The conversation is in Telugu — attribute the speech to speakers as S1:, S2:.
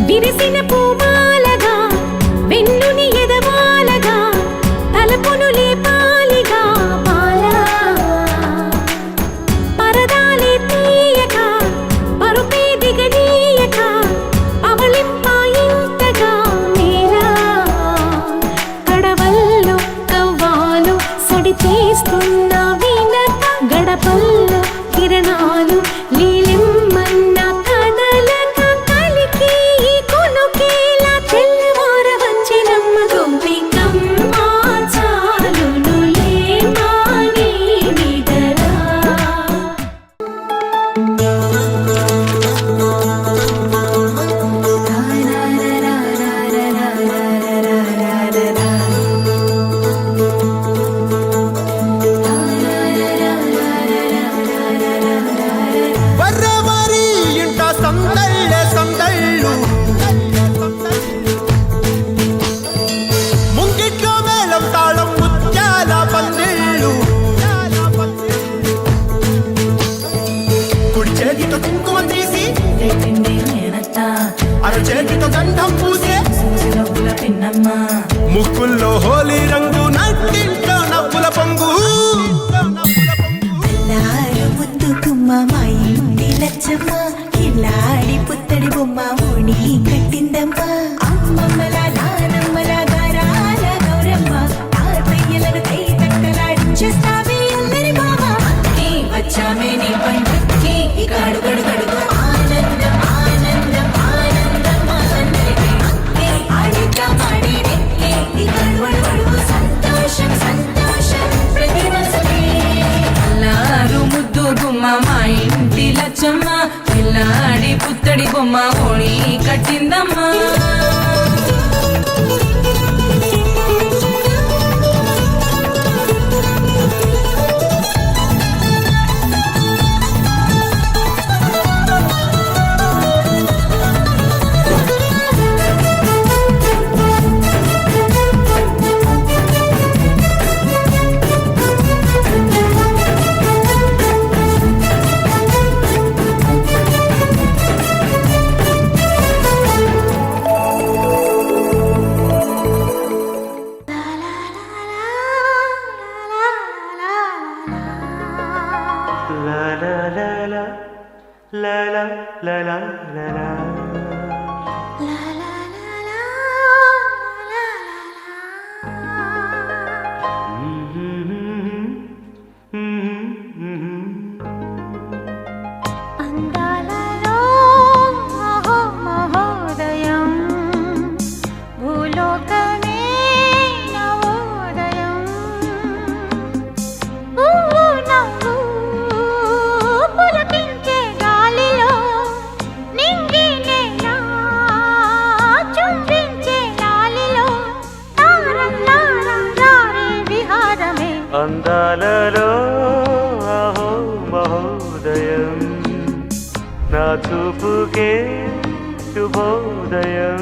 S1: విరిసిన పూమాలగా వెన్నుని ఎదవాలగా తలపును లేపాలిగా బాలా పరదాలే తీయక పరుపే దిగనీయక అవలింపాయింతగా మీరా కడవల్లో కవ్వాలు సడి చేస్తున్న వినత గడపల్లో కిరణాలు లీలెమ్మన్న
S2: అరచేతితో గంధం పూసే ముక్కుల్లో హోలీ రంగు నట్టింట్లో నవ్వుల పొంగు
S3: ముద్దు గుమ్మ మా ఇంటి లచ్చమ్మ కిల్లాడి పుత్తడి బొమ్మ ఓణి కట్టిందమ్మా అమ్మమ్మల నానమ్మల గారాల గౌరమ్మ తాతయ్యలను కై తక్కలాడించేస్తావే అందరి మామ వచ్చామే నీ పంటకి ఇక అడుగడు గడుగు ఆనందం ఆనందం ఆనందం సంతోషం సంతోషం ప్రతి మనసుకి
S4: అల్లారు ముద్దు గుమ్మ మా ఇంటి లచ్చమ్మ పిల్లాడి పుత్తడి బొమ్మ ఓణి కట్టిందమ్మా
S5: la la la la la la
S1: అందాలలో మహోదయం భూలోకమే నవోదయం నవ్వు పులకించే గాలిలో నింగి నేల చుంబించే లాలిలో తారల్లారే విహారమే
S5: అందాలలో అహో మహోదయం నా చూపుకే శుభోదయం